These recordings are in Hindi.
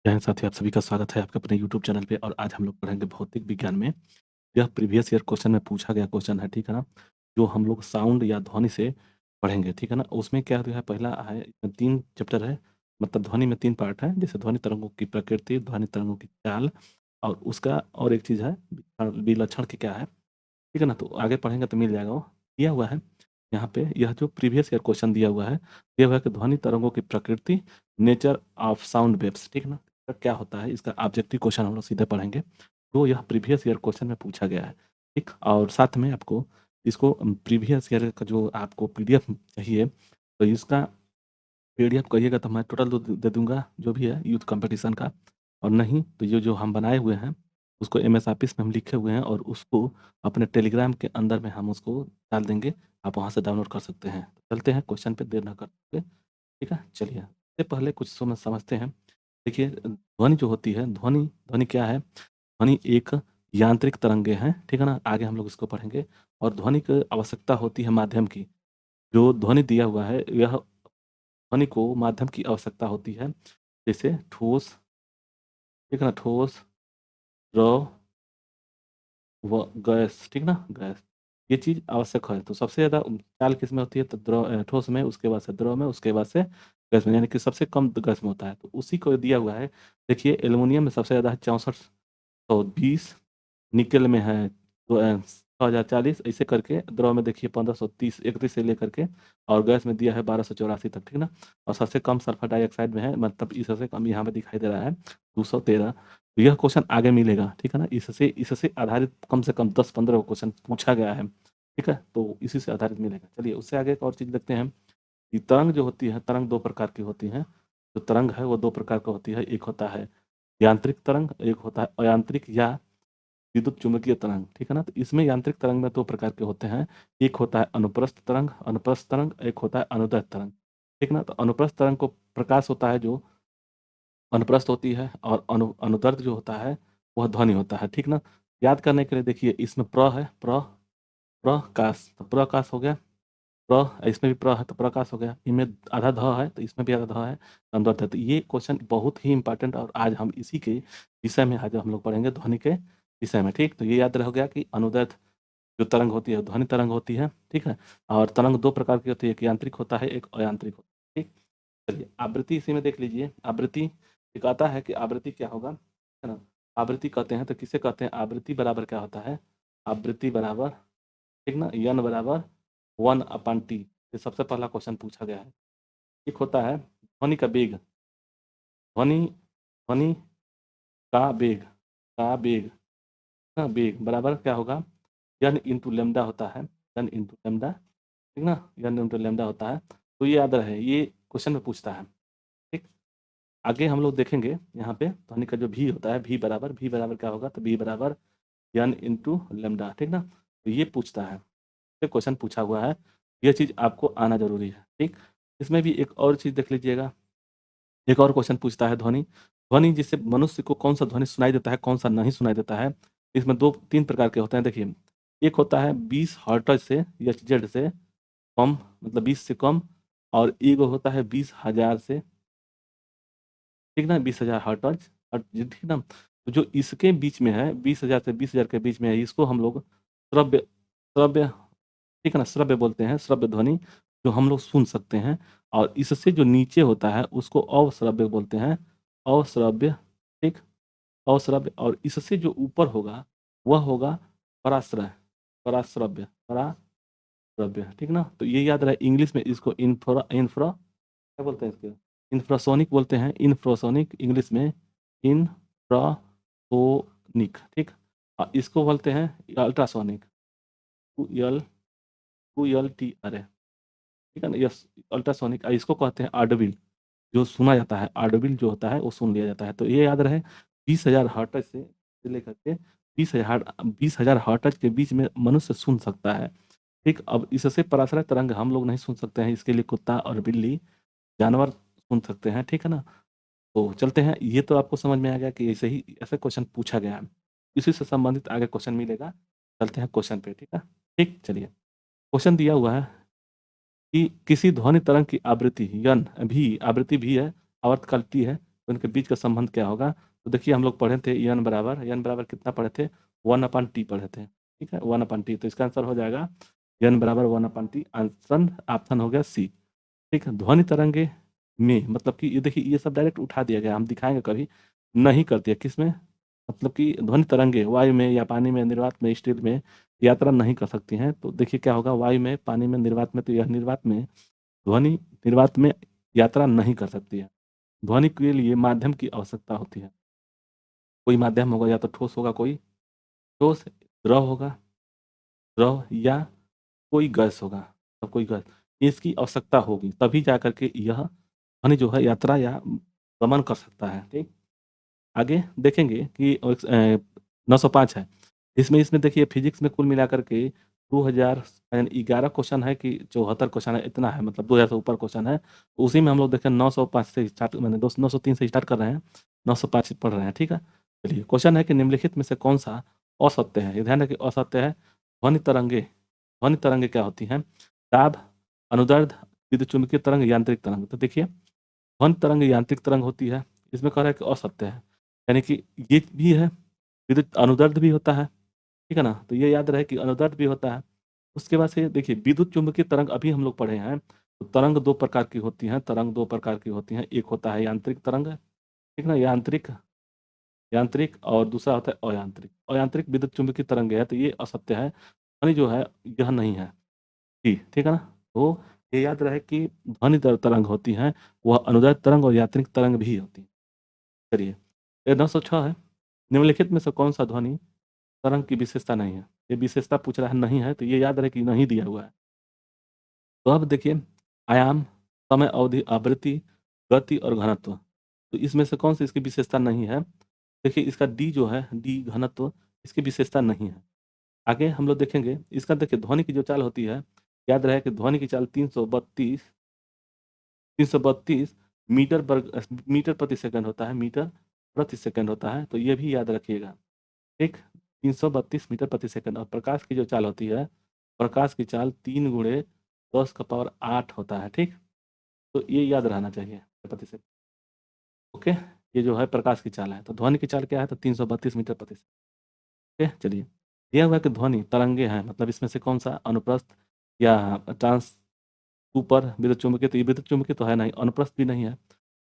जय हिंद साथियों, आप सभी का स्वागत है आपके अपने यूट्यूब चैनल पे। और आज हम लोग पढ़ेंगे भौतिक विज्ञान में। यह प्रीवियस ईयर क्वेश्चन में पूछा गया क्वेश्चन है, ठीक है ना? जो हम लोग साउंड या ध्वनि से पढ़ेंगे, ठीक है ना? उसमें क्या जो है, पहला है, 3 चैप्टर है, मतलब ध्वनि में 3 पार्ट है, जैसे ध्वनि तरंगों की प्रकृति, ध्वनि तरंगों की चाल, और उसका और एक चीज़ है विलक्षण की क्या है, ठीक है ना? तो आगे पढ़ेंगे तो मिल जाएगा वो। दिया हुआ है यहाँ पे, यह जो प्रीवियस ईयर क्वेश्चन दिया हुआ है, दिया हुआ है कि ध्वनि तरंगों की प्रकृति, नेचर ऑफ साउंड वेव्स, ठीक है ना? तो क्या होता है, इसका ऑब्जेक्टिव क्वेश्चन हम लोग सीधे पढ़ेंगे। तो यह प्रीवियस ईयर क्वेश्चन में पूछा गया है, ठीक? और साथ में आपको इसको प्रीवियस ईयर का जो आपको पीडीएफ चाहिए, तो इसका पीडीएफ कहिएगा तो मैं टोटल दे दूँगा, जो भी है यूथ कंपटीशन का। और नहीं तो ये जो हम बनाए हुए हैं, उसको एमएस ऑफिस में हम लिखे हुए हैं, और उसको अपने टेलीग्राम के अंदर में हम उसको डाल देंगे। आप वहाँ से डाउनलोड कर सकते हैं। चलते हैं क्वेश्चन पे, देर ना करते हुए, ठीक है? चलिए, सबसे पहले कुछ समझते हैं। देखिए, ध्वनि जो होती है, ध्वनि ध्वनि क्या है? ध्वनि एक यांत्रिक तरंगे हैं, ठीक है ना? आगे हम लोग इसको पढ़ेंगे। और ध्वनि की आवश्यकता होती है माध्यम की। जो ध्वनि दिया हुआ है, यह ध्वनि को माध्यम की आवश्यकता होती है, जैसे ठोस, ठीक है ना? ठोस, द्रव व गैस, ठीक ना? गैस, ये चीज़ आवश्यक है। तो सबसे ज़्यादा चाल किसमें होती है? तो ठोस में, उसके बाद से द्रव में, उसके बाद से गैस में, यानी कि सबसे कम गैस में होता है। तो उसी को दिया हुआ है। देखिए, एल्युमिनियम में सबसे ज़्यादा है 6420, निकेल में है तो 6040, ऐसे करके द्रव में देखिए 1530 31 से लेकर के, और गैस में दिया है 1284 तक, ठीक ना? और सबसे कम सल्फर डाइऑक्साइड में है, मतलब इससे कम यहाँ पे दिखाई दे रहा है 213। तो यह क्वेश्चन आगे मिलेगा, ठीक है ना? इससे इससे आधारित कम से कम 10-15 क्वेश्चन पूछा गया है, ठीक है? तो इसी से आधारित मिलेगा। चलिए, उससे आगे एक और चीज़ देखते हैं कि तरंग जो होती है, तरंग 2 प्रकार की होती हैं। जो तरंग है वो 2 प्रकार का होती है। एक होता है यांत्रिक तरंग, एक होता है अयांत्रिक या विद्युत चुम्बकीय तरंग, ठीक है ना? तो इसमें यांत्रिक तरंग में 2 प्रकार के होते हैं। एक होता है अनुप्रस्थ तरंग, एक होता है अनुदैर्ध्य तरंग, ठीक ना? तो अनुप्रस्थ तरंग को प्रकाश होता है जो अनुप्रस्थ होती है, और अनुदैर्ध्य जो होता है वह ध्वनि होता है, ठीक ना? याद करने के लिए देखिए, इसमें प्र है, प्रकाश, तो प्रकाश हो गया। इसमें भी प्र है तो प्रकाश हो गया। इनमें आधा ध है तो इसमें भी आधा ध है, अनुदैर्ध्य है। तो ये क्वेश्चन बहुत ही इंपॉर्टेंट, और आज हम इसी के विषय में आज हम लोग पढ़ेंगे, ध्वनि के विषय में, ठीक? तो ये याद रह गया कि अनुदैर्ध्य जो तरंग होती है, ध्वनि तरंग होती है, ठीक है? और तरंग 2 प्रकार की होती है, एक यांत्रिक होता है, एक अयांत्रिक होता है, ठीक? चलिए, आवृत्ति इसी में देख लीजिए। आवृत्ति एक आता है कि आवृत्ति क्या होगा, है ना? आवृत्ति कहते हैं तो किसे कहते हैं? आवृत्ति बराबर क्या होता है? आवृत्ति बराबर, ठीक ना, n बराबर 1/t। ये सबसे पहला क्वेश्चन पूछा गया है। एक होता है ध्वनि का वेग, ध्वनि ध्वनि का वेग, वेग बराबर क्या होगा? n इंटू लेमडा होता है, n इंटू लेमडा, ठीक ना? n इंटू लेमडा होता है। तो ये याद रहे, ये क्वेश्चन में पूछता है, ठीक? आगे हम लोग देखेंगे यहाँ पे ध्वनि का जो भी होता है, भी बराबर क्या होगा? तो भी बराबर n इंटू लेमडा, ठीक ना? तो ये पूछता है, ये क्वेश्चन पूछा हुआ है। ये चीज़ आपको आना ज़रूरी है, ठीक? इसमें भी एक और चीज़ देख लीजिएगा। एक और क्वेश्चन पूछता है, ध्वनि ध्वनि जिससे मनुष्य को कौन-सा ध्वनि सुनाई देता है, कौन-सा नहीं सुनाई देता है? इसमें 2-3 प्रकार के होते हैं, देखिए। एक होता है 20 हर्ट्ज से, एचजेड से कम, मतलब 20 से कम, और एक होता है 20,000 से, ठीक ना? 20,000 हर्ट्ज, ठीक ना? तो जो इसके बीच में है, 20,000 से 20,000 के बीच में है, इसको हम लोग श्रव्य श्रव्य ठीक है ना? श्रव्य बोलते हैं, श्रव्य ध्वनि, जो हम लोग सुन सकते हैं। और इससे जो नीचे होता है उसको अश्रव्य बोलते हैं, अश्रव्य, ठीक? अश्रव्य। और इससे जो ऊपर होगा वह होगा पराश्रय, पराश्रव्य, पराश्रव्य, ठीक ना? तो ये याद रहे, इंग्लिश में इसको इंफ्रा क्या बोलते हैं इसको? इंफ्रासोनिक बोलते हैं, इंफ्रासोनिक इंग्लिश में, इंफ्रासोनिक, ठीक? इसको बोलते हैं अल्ट्रासोनिक, एल QLTRA, ठीक है ना? Yes, ultrasonic. इसको कहते हैं ऑडिबल, जो सुना जाता है, ऑडिबल जो होता है वो सुन लिया जाता है। तो ये याद रहे, 20,000 हर्ट्ज से लेकर के 20,000 हर्ट्ज के बीच में मनुष्य सुन सकता है, ठीक? अब इससे पराश्रय तरंग हम लोग नहीं सुन सकते हैं, इसके लिए कुत्ता और बिल्ली जानवर सुन सकते हैं, ठीक है ना? तो चलते हैं, ये तो आपको समझ में आ गया कि ऐसे ही ऐसा क्वेश्चन पूछा गया है। इसी से संबंधित आगे क्वेश्चन मिलेगा। चलते हैं क्वेश्चन पे, ठीक है? ठीक, चलिए। क्वेश्चन दिया हुआ है कि किसी ध्वनि तरंग की आवृत्ति, आवृत्ति भी है, आवर्तकाल टी है, तो इनके बीच का संबंध क्या होगा? तो देखिए हम लोग पढ़े थे एन बराबर कितना पढ़े थे? 1/t पढ़े थे, ठीक है? 1/t, तो इसका आंसर हो जाएगा एन बराबर 1/t। आंसर ऑप्शन हो गया सी, ठीक है? ध्वनि तरंगे में मतलब कि ये देखिए ये सब डायरेक्ट उठा दिया गया, हम दिखाएंगे कभी नहीं करती है किसमें, मतलब कि ध्वनि तरंगे वायु में या पानी में, निर्वात में, स्टील में यात्रा नहीं कर सकती हैं। तो देखिए क्या होगा, वायु में, पानी में, निर्वात में, तो यह निर्वात में ध्वनि निर्वात में यात्रा नहीं कर सकती है। ध्वनि के लिए माध्यम की आवश्यकता होती है। कोई माध्यम होगा, या तो ठोस होगा, कोई ठोस, द्रव होगा, द्रव, या कोई गैस होगा, तो कोई गैस, इसकी आवश्यकता होगी तभी जा करके यह ध्वनि जो है यात्रा या गमन कर सकता है, ठीक? आगे देखेंगे कि 905 है। इसमें इसमें देखिए फिजिक्स में कुल मिलाकर के 2011 क्वेश्चन है कि 74 क्वेश्चन है, इतना है, मतलब 2000 से ऊपर क्वेश्चन है। तो उसी में हम लोग देखें 905 से स्टार्ट, मैंने 903 से स्टार्ट कर रहे हैं, 905 पढ़ रहे हैं, ठीक है? चलिए क्वेश्चन है कि निम्नलिखित में से कौन सा असत्य है? ये ध्यान रखिए असत्य है। ध्वनि तरंगे क्या होती हैं? दाब, अनुदैर्ध्य, विद्युत चुम्बकीय तरंग, यांत्रिक तरंग। तो देखिए ध्वनि तरंग यांत्रिक तरंग होती है, इसमें कह रहा है कि असत्य है, यानी कि ये भी है, विद्युत अनुदैर्ध्य भी होता है, ठीक है ना? तो ये याद रहे कि अनुदैर्ध्य भी होता है। उसके बाद से देखिए विद्युत चुम्बकीय तरंग अभी हम लोग पढ़े हैं, तो तरंग 2 प्रकार की होती हैं, तरंग 2 प्रकार की होती हैं। एक होता है यांत्रिक तरंग, ठीक ना? यांत्रिक यांत्रिक और दूसरा होता है अयांत्रिक। अयांत्रिक विद्युत चुम्बकीय तरंग है, तो ये असत्य है, ध्वनि जो है यह नहीं है। जी, ठीक है ना? तो ये याद रहे कि ध्वनि तरंग होती हैं, वह अनुदैर्ध्य तरंग और यांत्रिक तरंग भी होती हैं। चलिए, ये 906 है। निम्नलिखित में से कौन-सा ध्वनि तरंग की विशेषता नहीं है? ये विशेषता पूछ रहा है, नहीं है, तो ये याद रहे कि नहीं दिया हुआ है। तो अब देखिए आयाम, समय अवधि, आवृत्ति, गति और घनत्व। तो इसमें से कौन-सी इसकी विशेषता नहीं है? देखिए इसका डी जो है, डी घनत्व, इसकी विशेषता नहीं है। आगे हम लोग देखेंगे, इसका देखिए ध्वनि की जो चाल होती है, याद रहे कि ध्वनि की चाल 332 मीटर प्रति सेकंड होता है, मीटर प्रति सेकंड होता है, तो ये भी याद रखिएगा, ठीक? 332 मीटर प्रति सेकंड। और प्रकाश की जो चाल होती है, प्रकाश की चाल 3 गुणे 10 का पावर 8 होता है, ठीक? तो ये याद रहना चाहिए प्रति सेकंड, ओके? ये जो है प्रकाश की चाल है, तो ध्वनि की चाल क्या है? तो 332 मीटर प्रति सेकंड, ओके? चलिए, दिया हुआ है कि ध्वनि तरंगे हैं, मतलब इसमें से कौन-सा अनुप्रस्थ या ट्रांस ऊपर विद्युत चुम्बकीय, तो ये विद्युत चुम्बकीय तो है नहीं, अनुप्रस्थ भी नहीं है,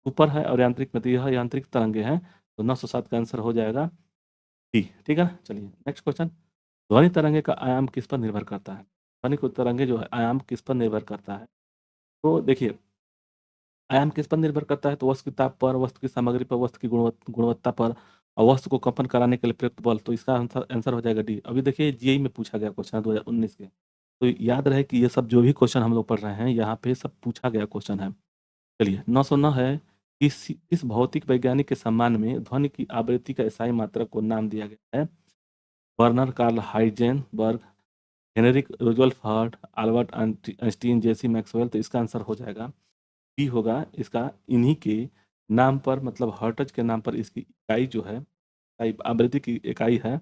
ऊपर है, और यांत्रिक में तो यह यांत्रिक तरंगे हैं, तो 907 का आंसर हो जाएगा डी, ठीक है ना? चलिए नेक्स्ट क्वेश्चन, ध्वनि तरंगे का आयाम किस पर निर्भर करता है? ध्वनि को तरंगे जो है आयाम किस पर निर्भर करता है? तो देखिए आयाम किस पर निर्भर करता है? तो वस्तु की ताप पर, वस्तु की सामग्री पर, वस्तु की गुणवत्ता पर, और वस्तु को कंपन कराने के लिए प्रयुक्त बल। तो इसका आंसर आंसर हो जाएगा डी। अभी देखिए जीई में पूछा गया क्वेश्चन है 2019 के, तो याद रहे कि ये सब जो भी क्वेश्चन हम लोग पढ़ रहे हैं, यहाँ पे सब पूछा गया क्वेश्चन है। चलिए 909 है, किस भौतिक वैज्ञानिक के सम्मान में ध्वनि की आवृत्ति का SI मात्रक को नाम दिया गया है? Werner Karl Heisenberg, Heinrich Roosevelt Hertz, Albert Einstein, J C Maxwell. तो इसका आंसर हो जाएगा बी होगा, इसका इन्हीं के नाम पर, मतलब हर्ट्ज के नाम पर इसकी इकाई जो है, आवृत्ति की इकाई है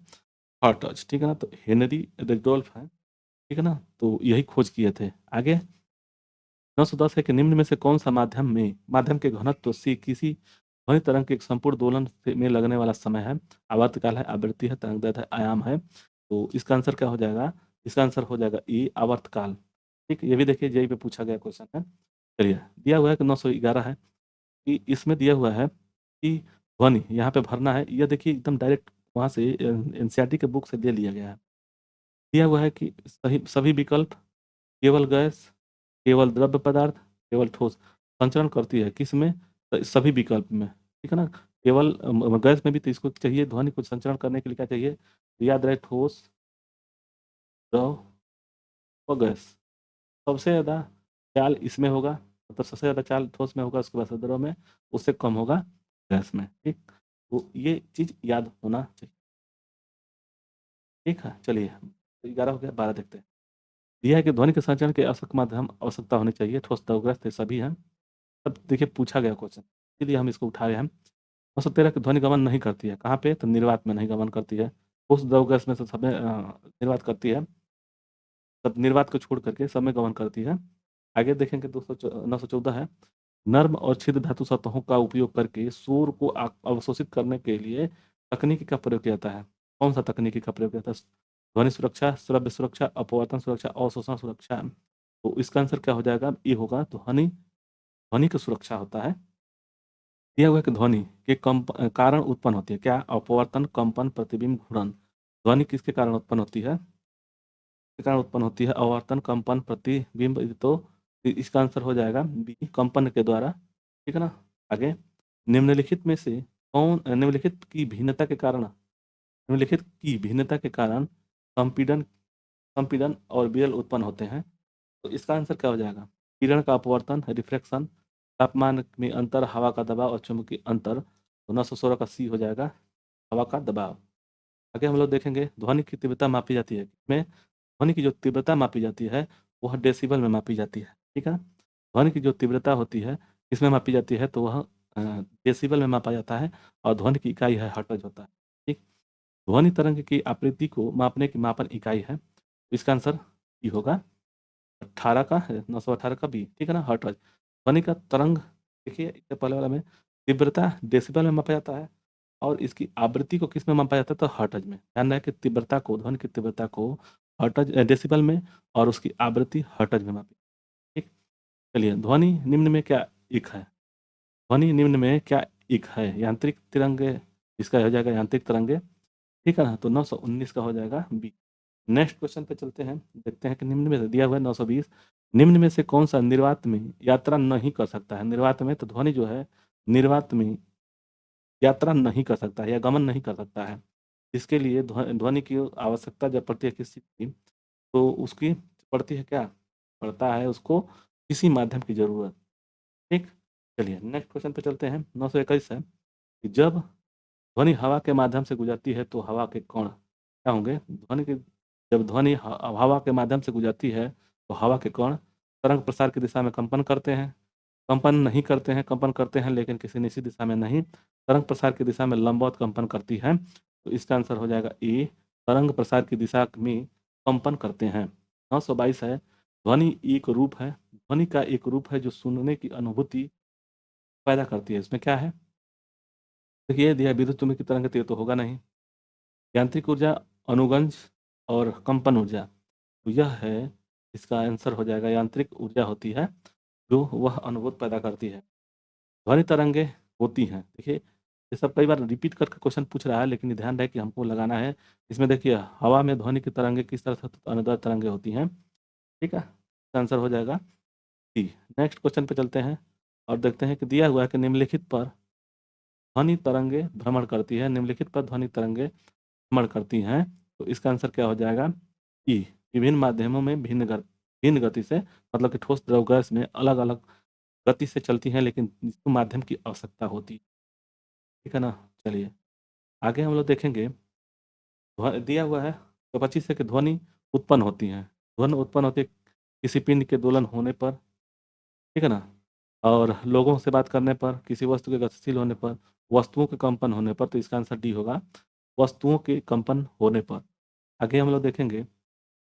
हर्ट्ज, ठीक है ना? तो हेनरी रूजवेल्ट है, ठीक है ना? तो यही खोज किए थे। आगे 910 है कि निम्न में से कौन सा माध्यम के घनत्व से किसी ध्वनि तरंग के एक संपूर्ण दोलन में लगने वाला समय है? आवर्तकाल है, आवृत्ति है, तरंगदैर्ध्य है, आयाम है। तो इसका आंसर क्या हो जाएगा? इसका आंसर हो जाएगा ए, आवर्तकाल, ठीक? ये भी देखिए जेईई पे पूछा गया क्वेश्चन है। चलिए, दिया हुआ है कि 911 है, कि इसमें दिया हुआ है कि ध्वनि यहाँ पे भरना है। यह देखिए एकदम डायरेक्ट वहाँ से एनसीईआरटी के बुक से ले लिया गया है। दिया हुआ है कि सही सभी विकल्प, केवल गैस, केवल द्रव्य पदार्थ, केवल ठोस संचरण करती है, किसमें? सभी विकल्प में, ठीक है ना? केवल गैस में भी तो इसको चाहिए, ध्वनि को संचरण करने के लिए क्या चाहिए? तो याद रहे ठोस, द्रव और गैस। सबसे ज़्यादा चाल इसमें होगा, मतलब सबसे ज़्यादा चाल ठोस में होगा, उसके बाद से द्रव में, उससे कम होगा गैस में, ठीक? तो ये चीज़ याद होना चाहिए, ठीक है? चलिए, 11 हो गया, 12 देखते हैं। दिया है कि ध्वनि के संचरण के आवश्यक माध्यम आवश्यकता होनी चाहिए, ठोस, द्रव, गैस, तो सभी हैं। अब देखिए पूछा गया क्वेश्चन, इसलिए हम इसको उठाए हैं। 913 की ध्वनि गमन नहीं करती है, कहाँ पे? तो निर्वात में नहीं गमन करती है, उस द्रव गैस में से सब में निर्वात करती है, सब निर्वात को छोड़ करके सब में गमन करती है। आगे देखेंगे 914 है, नर्म और छिद्र धातु सतहों का उपयोग करके शोर को अवशोषित करने के लिए तकनीकी का प्रयोग किया जाता है। कौन सा तकनीकी का प्रयोग किया जाता है? ध्वनि सुरक्षा, श्रव्य सुरक्षा, अपवर्तन सुरक्षा, अवशोषण सुरक्षा। तो इसका आंसर क्या हो जाएगा? ये होगा ध्वनि। ध्वनि की सुरक्षा होता है। दिया हुआ है कि ध्वनि के कारण उत्पन्न होती है क्या? अपवर्तन, कंपन, प्रतिबिंब, घूर्णन। ध्वनि किसके कारण उत्पन्न होती है? के कारण उत्पन्न होती है आवर्तन, कंपन, प्रतिबिंब। तो इसका आंसर हो जाएगा बी, कंपन के द्वारा। ठीक है ना। आगे, निम्नलिखित में से निम्नलिखित की भिन्नता के कारण संपीड़न संपीड़न और विरल उत्पन्न होते हैं। तो इसका आंसर क्या हो जाएगा? किरण का अपवर्तन, रिफ्रैक्शन, तापमान में अंतर, हवा का दबाव और चुंबकीय अंतर। तो 916 का सी हो जाएगा, हवा का दबाव। आगे हम लोग देखेंगे ध्वनि की तीव्रता मापी जाती है में ध्वनि की जो तीव्रता मापी जाती है वह डेसिबल में मापी जाती है। ठीक है। ध्वनि की जो तीव्रता होती है किसमें मापी जाती है? तो वह डेसिबल में मापा जाता है और ध्वनि की इकाई है हर्ट्ज होता है। ठीक। ध्वनि तरंग की आवृत्ति को मापने की मापन इकाई है। इसका आंसर ये होगा 18 का 918 का बी। ठीक है ना, हर्ट्ज। ध्वनि का तरंग देखिए इससे पहले वाला में तीव्रता डेसिबल में मापा जाता है और इसकी आवृत्ति को किस में मापा जाता है? तो हर्ट्ज में। ध्यान रहे कि तीव्रता को, ध्वनि की तीव्रता को हर्ट्ज डेसिबल में और उसकी आवृत्ति हर्ट्ज में मापी। ठीक। चलिए, ध्वनि निम्न में क्या एक है? ध्वनि निम्न में क्या एक है? यांत्रिक तरंगे। इसका हो जाएगा यांत्रिक तरंगे। ठीक है ना। तो 919 का हो जाएगा बी। नेक्स्ट क्वेश्चन पे चलते हैं, देखते हैं कि निम्न में से दिया हुआ है 920। निम्न में से कौन सा निर्वात में यात्रा नहीं कर सकता है? निर्वात में तो ध्वनि जो है निर्वात में यात्रा नहीं कर सकता है या गमन नहीं कर सकता है। इसके लिए ध्वनि की आवश्यकता जब पड़ती है किसी की, तो उसकी पड़ती है क्या? पड़ता है उसको किसी माध्यम की जरूरत। ठीक। चलिए नेक्स्ट क्वेश्चन पे चलते हैं। 921 है कि जब ध्वनि हवा के माध्यम से गुजरती है तो हवा के कण क्या होंगे? जब ध्वनि हवा के माध्यम से गुजरती है तो हवा के कण तरंग प्रसार की दिशा में कंपन करते हैं, कंपन करते हैं लेकिन किसी निश्चित दिशा में नहीं, तरंग प्रसार की दिशा में लंबवत कंपन करती है। तो इसका आंसर हो जाएगा ए, तरंग प्रसार की दिशा में कंपन करते हैं। 922 है, ध्वनि एक रूप है। ध्वनि का एक रूप है जो सुनने की अनुभूति पैदा करती है। इसमें क्या है? देखिए दिया विद्युत चुम्बकीय की तरंग तो होगा नहीं। यांत्रिक ऊर्जा, अनुगंज और कंपन ऊर्जा। तो यह है, इसका आंसर हो जाएगा यांत्रिक ऊर्जा होती है जो वह अनुभूत पैदा करती है। ध्वनि तरंगे होती हैं। देखिए ये सब कई बार रिपीट करके क्वेश्चन पूछ रहा है लेकिन ये ध्यान रहे कि हमको लगाना है। इसमें देखिए हवा में ध्वनि की तरंगे किस तरह से अनुदैर्ध्य तरंगे होती हैं। ठीक है, इसका आंसर हो जाएगा सी। नेक्स्ट क्वेश्चन पे चलते हैं और देखते हैं कि दिया हुआ है कि निम्नलिखित पर ध्वनि तरंगे भ्रमण करती है। निम्नलिखित पर ध्वनि तरंगे भ्रमण करती हैं। तो इसका आंसर क्या हो जाएगा? ई, विभिन्न माध्यमों में भिन्न गति से, मतलब कि ठोस द्रव गैस में अलग अलग गति से चलती हैं लेकिन इसको माध्यम की आवश्यकता होती है। ठीक है ना। चलिए आगे हम लोग देखेंगे। दिया हुआ है तो 25 है कि ध्वनि उत्पन्न होती है। ध्वनि उत्पन्न होती है किसी पिंड के दोलन होने पर। ठीक है ना। और लोगों से बात करने पर, किसी वस्तु के गतिशील होने पर, वस्तुओं के कंपन होने पर। तो इसका आंसर डी होगा, वस्तुओं के कंपन होने पर। आगे हम लोग देखेंगे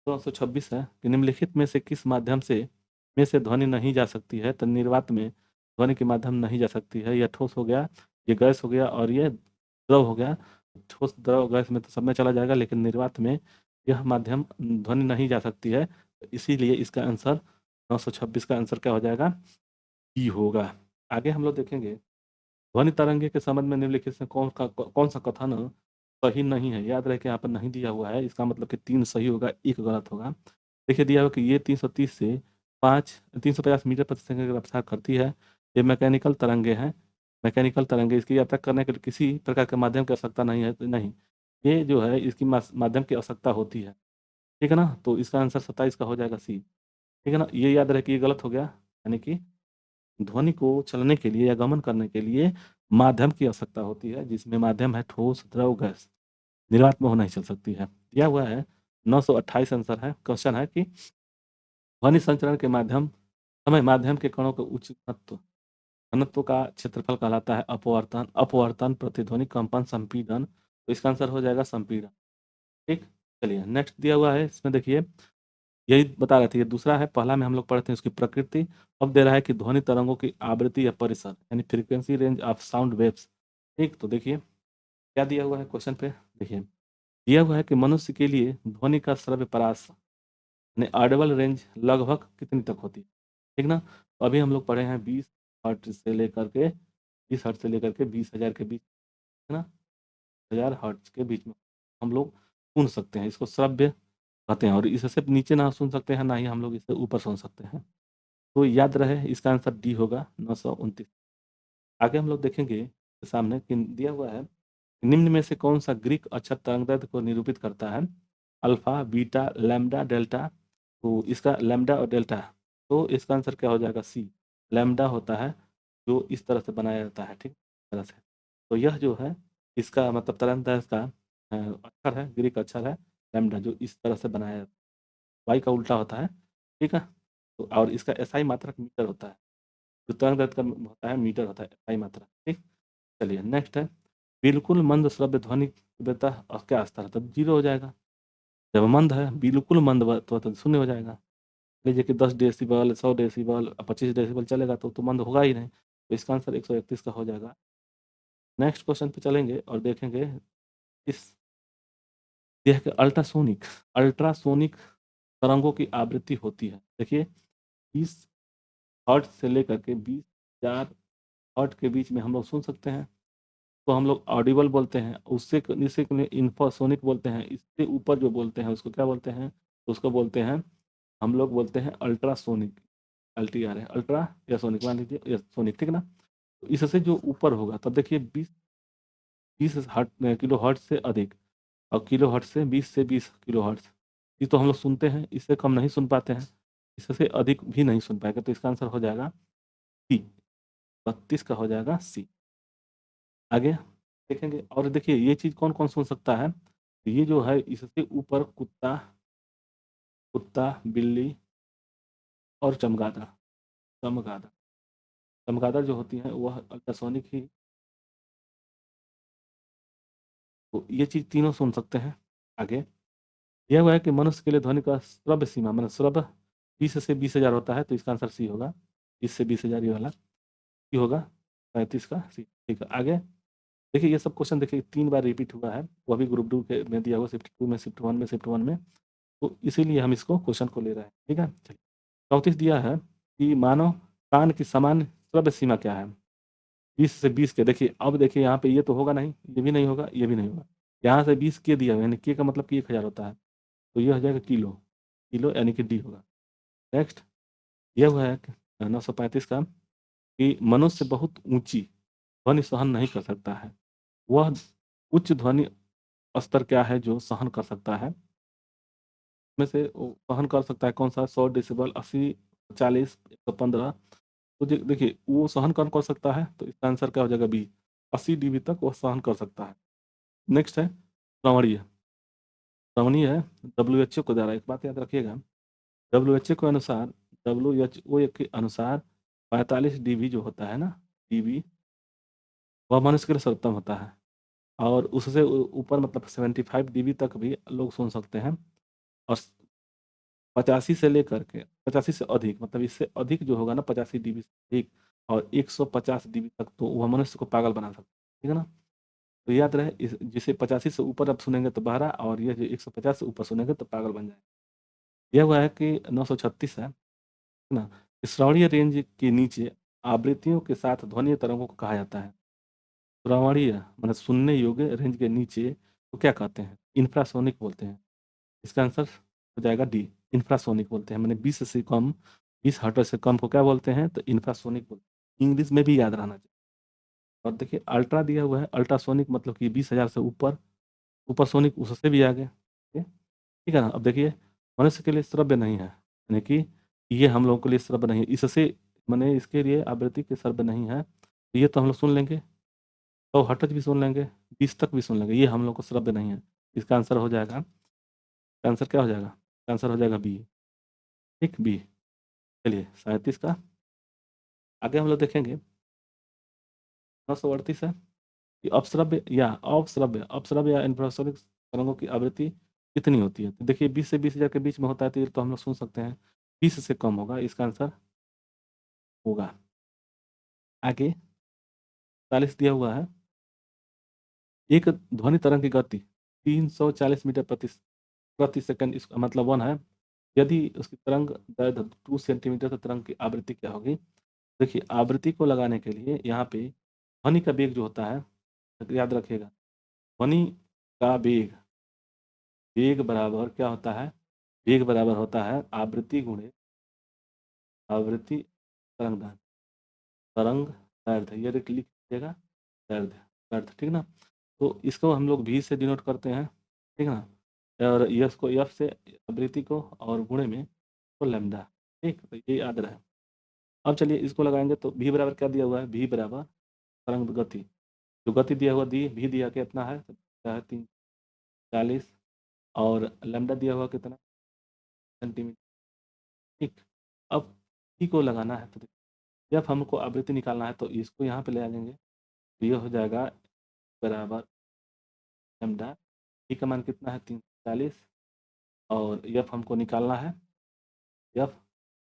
226 है कि निम्नलिखित में से किस माध्यम से ध्वनि नहीं जा सकती है? तो निर्वात में ध्वनि के माध्यम नहीं जा सकती है। यह ठोस हो गया, ये गैस हो गया और ये द्रव हो गया। ठोस द्रव गैस में तो सब में चला जाएगा लेकिन निर्वात में यह माध्यम ध्वनि नहीं जा सकती है। इसीलिए इसका आंसर 926 का आंसर क्या हो जाएगा? ई होगा। आगे हम लोग देखेंगे ध्वनि तरंगे के संबंध में निम्नलिखित से कौन सा कथन सही नहीं है? याद रहे कि यहाँ पर नहीं दिया हुआ है, इसका मतलब कि 3 सही होगा, 1 गलत होगा। देखिए दिया हुआ कि ये 330 से 350 मीटर प्रति सेकंड की रफ्तार करती है। ये मैकेनिकल तरंगे हैं। मैकेनिकल तरंगे, इसकी यात्रा करने के लिए किसी प्रकार के माध्यम की आवश्यकता नहीं है। नहीं, ये जो है इसकी माध्यम की आवश्यकता होती है। ठीक है ना। तो इसका आंसर 27 का हो जाएगा सी। ठीक है ना। ये याद रहे कि ये गलत हो गया, यानी कि ध्वनि को चलने के लिए या गमन करने के लिए माध्यम की आवश्यकता होती है, जिसमें माध्यम है ठोस, द्रव, गैस। निर्वात में हो नहीं चल सकती है। दिया हुआ है 928 आंसर है। क्वेश्चन है कि ध्वनि संचरण के माध्यम के कणों के उच्च घनत्व का क्षेत्रफल कहलाता है अपवर्तन। अपवर्तन, प्रतिध्वनि, कंपन, संपीड़न। तो इसका आंसर हो जाएगा संपीड़न। ठीक। चलिए नेक्स्ट दिया हुआ है, इसमें देखिए यही बता रहे थे, ये दूसरा है, पहला में हम लोग पढ़े थे उसकी प्रकृति, अब दे रहा है कि ध्वनि तरंगों की आवृत्ति या परिसर यानी frequency range of sound waves. ठीक, तो देखिए क्या दिया हुआ है क्वेश्चन पे, देखिए दिया हुआ है कि मनुष्य के लिए ध्वनि का श्रव्य परास यानी ऑडिबल रेंज लगभग कितनी तक होती है, ठीक ना। तो अभी हम लोग पढ़े हैं 20 हर्ट्ज से लेकर के 20 हर्ट्ज से लेकर के 20,000 के बीच, है ना, 1000 हर्ट्ज के बीच में हम लोग सुन सकते हैं, इसको श्रव्य कहते हैं। और इससे नीचे ना सुन सकते हैं, ना ही हम लोग इससे ऊपर सुन सकते हैं। तो याद रहे इसका आंसर डी होगा 929। आगे हम लोग देखेंगे सामने कि दिया हुआ है, निम्न में से कौन सा ग्रीक अक्षर तरंगदैर्ध्य को निरूपित करता है, अल्फा, बीटा, लैम्डा, डेल्टा। तो इसका लैम्डा और डेल्टा, तो इसका आंसर क्या हो जाएगा, सी। लैम्डा होता है जो इस तरह से बनाया जाता है, ठीक, इस तरह से। तो यह जो है इसका मतलब तरंगदैर्ध्य का अक्षर है, ग्रीक अक्षर है लैम्डा, जो इस तरह से बनाया जाता है, वाई का उल्टा होता है, ठीक है। तो और इसका एसआई मात्रक मीटर होता है, जो तरंगदैर्ध्य का होता है मीटर होता है, एसआई मात्रक, ठीक। चलिए नेक्स्ट है, बिल्कुल मंद श्रव्य ध्वनि तीव्रता क्या स्तर है, तब 0 हो जाएगा। जब मंद है, बिल्कुल मंद तो 0 हो जाएगा। लीजिए कि 10 डेसिबल, 100 डेसिबल, 25 डेसिबल चलेगा तो मंद होगा ही नहीं, तो इसका आंसर 131 का हो जाएगा। नेक्स्ट क्वेश्चन पे चलेंगे और देखेंगे इस, यह है कि अल्ट्रासोनिक अल्ट्रासोनिक तरंगों की आवृत्ति होती है, देखिए 20 हर्ट्ज से लेकर के 20,000 हर्ट्ज के बीच में हम लोग सुन सकते हैं, तो हम लोग ऑडिबल बोलते हैं। उससे इसे इंफ्रासोनिक बोलते हैं, इससे ऊपर जो बोलते हैं उसको क्या बोलते हैं, तो उसको बोलते हैं, हम लोग बोलते हैं अल्ट्रासोनिक। अल्टी आ रहा है, अल्ट्रा या सोनिक मान लीजिए, या सोनिक, ठीक ना। तो इससे जो ऊपर होगा तब देखिए 20 किलो हर्ट्ज से अधिक, और किलो हर्ट्ज से 20 से 20 किलो हर्ट्ज, ये तो हम लोग सुनते हैं, इससे कम नहीं सुन पाते हैं, इससे अधिक भी नहीं सुन पाएगा, तो इसका आंसर हो जाएगा सी, 32 का हो जाएगा सी। आगे देखेंगे और देखिए ये चीज़ कौन कौन सुन सकता है, तो ये जो है इससे ऊपर कुत्ता, बिल्ली और चमगादड़, चमगादड़ चमगादड़ जो होती है वह अल्ट्रासोनिक ही, तो ये चीज़ तीनों सुन सकते हैं। आगे यह हुआ है कि मनुष्य के लिए ध्वनि का श्रव्य सीमा मतलब श्रव्य 20 से 20,000 होता है, तो इसका आंसर सी होगा, 20 से 20,000 ये वाला सी होगा, 35 का सी, ठीक है। आगे देखिए ये सब क्वेश्चन देखिए 3 बार रिपीट हुआ है, वो भी ग्रुप 2 के में दिया हुआ, शिफ्ट 2 में, शिफ्ट 1 में, शिफ्ट 1 में, तो इसीलिए हम इसको क्वेश्चन को ले रहे हैं, ठीक है। चलिए 34 दिया है कि मानव कान की सामान्य श्रव्य सीमा क्या है, 20 से 20 के, देखिए अब देखिए यहाँ पे ये तो होगा नहीं, ये भी नहीं होगा, ये भी नहीं होगा, यहाँ से 20 के दिया हुआ यानी के का मतलब कि 1,000 होता है, तो ये हो जाएगा किलो, किलो यानी कि डी होगा। नेक्स्ट यह हुआ है 935 का कि मनुष्य बहुत ऊंची ध्वनि सहन नहीं कर सकता है, वह उच्च ध्वनि स्तर क्या है जो सहन कर सकता है, में से वो सहन कर सकता है कौन सा, 100 डेसिबल, 80, 40, 115। तो देखिए वो सहन कर सकता है, तो इसका आंसर क्या हो जाएगा बी, 80 डीबी तक वो सहन कर सकता है। नेक्स्ट है श्रवणीय, श्रवणीय है WHO के द्वारा, एक बात याद रखिएगा, WHO के अनुसार, WHO के अनुसार 45 डीबी जो होता है ना, डीबी, वह मनुष्य के लिए सर्वोत्तम होता है, और उससे ऊपर मतलब 75 डीबी तक भी लोग सुन सकते हैं, और 85 से लेकर के 85 से अधिक मतलब इससे अधिक जो होगा ना, 85 डीबी से अधिक और 150 डीबी तक, तो वह मनुष्य को पागल बना सकता है, ठीक है ना। तो याद रहे जिसे 85 से ऊपर आप सुनेंगे तो बहरा, और ये जो 150 से ऊपर सुनेंगे तो पागल बन जाएगा। यह हुआ है कि 936 है ना, श्रवणीय रेंज के नीचे आवृत्तियों के साथ ध्वनि तरंगों को कहा जाता है। श्रवणीय मतलब सुनने योग्य रेंज के नीचे तो क्या कहते हैं, इंफ्रासोनिक बोलते हैं, इसका आंसर हो जाएगा डी, इंफ्रासोनिक बोलते हैं, मैंने 20 से कम को क्या बोलते हैं, तो इंफ्रासोनिक बोलते हैं, इंग्लिश में भी याद रहना चाहिए। और देखिए अल्ट्रा दिया हुआ है, अल्ट्रासोनिक मतलब कि 20,000 से ऊपर, सुपरसोनिक उससे भी आगे, ठीक है ना। अब देखिए मनुष्य के लिए श्रव्य नहीं है, यानी कि ये हम लोगों के लिए श्रव्य नहीं है, इससे मैंने इसके लिए आवृत्ति के श्रव्य नहीं है, तो ये तो हम लोग सुन लेंगे, 100 हर्ट्ज भी सुन लेंगे, 20 तक भी सुन लेंगे, ये हम लोग को श्रव्य नहीं है, इसका आंसर हो जाएगा, आंसर क्या हो जाएगा, आंसर हो जाएगा बी, ठीक, बी। चलिए 37 का आगे हम लोग देखेंगे, 938 है कि अपश्रव्य या इंफ्रासोनिक तरंगों की आवृत्ति कितनी होती है? तो देखिए 20 से 20,000 के बीच में होता है तो ये तो हम लोग सुन सकते हैं 20 से कम होगा, इसका आंसर होगा। आगे 40 दिया हुआ है। एक ध्वनि तरंग की गति 340 मीटर प्रति सेकंड, इसका मतलब 1 है। यदि उसकी तरंग दैर्ध्य 2 सेंटीमीटर तो तरंग की आवृत्ति क्या होगी? देखिए आवृत्ति को लगाने के लिए यहाँ पे ध्वनि का वेग जो होता है, तो याद रखिएगा, ध्वनि का वेग, वेग बराबर क्या होता है? वेग बराबर होता है आवृत्ति गुणे आवृत्ति तरंग दैर्ध्य, तरंग दैर्ध्य, ये लिख लीजिएगा, दैर्ध्य, दैर्ध्य, ठीक ना। तो इसको हम लोग भी से डिनोट करते हैं, ठीक है ना, और यस को एफ से, आवृत्ति को, और गुणे में तो लैम्डा, ठीक, तो ये याद रहे। अब चलिए इसको लगाएंगे तो भी बराबर क्या दिया हुआ है? भी बराबर तरंग गति, जो गति दिया हुआ भी दिया कितना है? तो क्या है? 340, और लैम्डा दिया हुआ कितना? सेंटीमीटर, ठीक। अब भी को लगाना है तो जब हमको आवृत्ति निकालना है तो इसको यहाँ पे ले आ जाएंगे, तो ये हो जाएगा बराबर लैम्डा, भी का मान कितना है? 340, और एफ हमको निकालना है, एफ,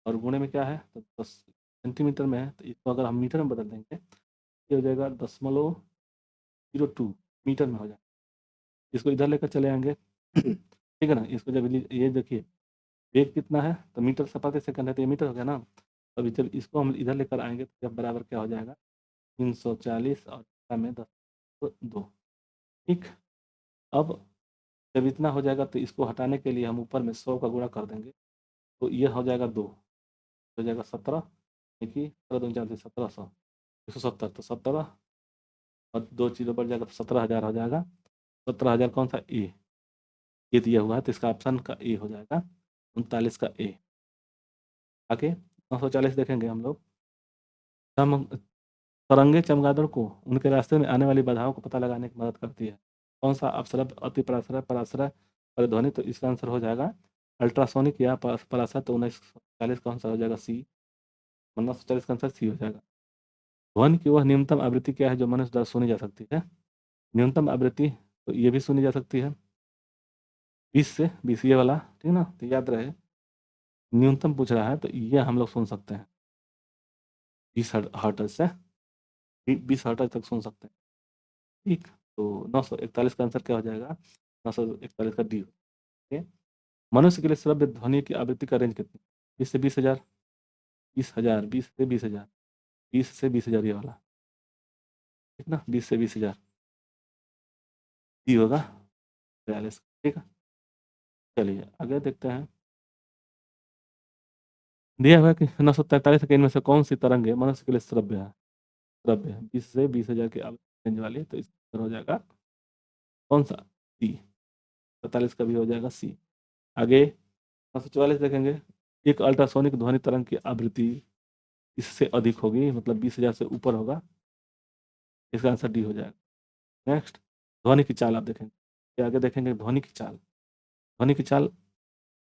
और गुणे में क्या है? तो 10 सेंटीमीटर में है, तो इसको अगर हम मीटर में बदल देंगे ये हो जाएगा 0.02 मीटर में हो जाएगा। इसको इधर लेकर चले आएंगे ठीक है ना। इसको जब ये देखिए वेग कितना है? तो मीटर से प्रति सेकंड है, तो ये मीटर हो गया ना। अभी जब इसको हम इधर लेकर आएंगे तो जब बराबर क्या हो जाएगा? 340 और में 10 तो 2, ठीक। अब जब इतना हो जाएगा तो इसको हटाने के लिए हम ऊपर में 100 का गुणा कर देंगे, तो ये हो जाएगा 2, हो जाएगा 17, देखिए 17, 170, तो 17 और 2 चीज़ों बढ़ जाएगा तो 17,000 हो जाएगा। 17,000 कौन सा? ए दिया हुआ है, तो इसका ऑप्शन का ए हो जाएगा, 39 का ए। आगे 940 देखेंगे हम लोग। चम तरंगे चमगादड़ को उनके रास्ते में आने वाली बाधाओं को पता लगाने की मदद करती है। कौन सा? अपसरय, अति पराश्रय, पराश्रय, परिध्वनि, तो इसका आंसर हो जाएगा अल्ट्रासोनिक या पराश्रय, तो 1940 का आंसर हो जाएगा सी, 1940 का आंसर सी हो जाएगा। ध्वनि की वह न्यूनतम आवृत्ति क्या है जो मनुष्य द्वारा सुनी जा सकती है? न्यूनतम आवृत्ति तो ये भी सुनी जा सकती है 20 से 20, ये वाला, ठीक ना, तो याद रहे न्यूनतम पूछ रहा है तो ये हम लोग सुन सकते हैं 20 हर्ट्ज से 20 हर्ट्ज तक सुन सकते हैं, ठीक। तो 941 का आंसर क्या हो जाएगा? 941 का डी, ठीक। मनुष्य के लिए श्रव्य ध्वनि की आवृत्ति का रेंज कितनी? 20 से 20,000, 20,000, 20 से 20,000, 20 से 20,000, ये वाला, ठीक ना, 20 से 20,000, डी होगा 42, ठीक है। चलिए आगे देखते हैं। दिया हुआ है कि 943 सेकेंड में से कौन सी तरंग है मनुष्य के लिए श्रव्य है? श्रव्य है 20 से 20,000 की आवृत्ति रेंज वाली, तो इसका हो जाएगा कौन सा? सी, 43 का भी हो जाएगा सी। आगे 944 देखेंगे। एक अल्ट्रासोनिक ध्वनि तरंग की आवृत्ति इससे अधिक होगी, मतलब 20,000 से ऊपर होगा, इसका आंसर डी हो जाएगा। नेक्स्ट ध्वनि की चाल आप देखेंगे, आगे देखेंगे ध्वनि की चाल। ध्वनि की चाल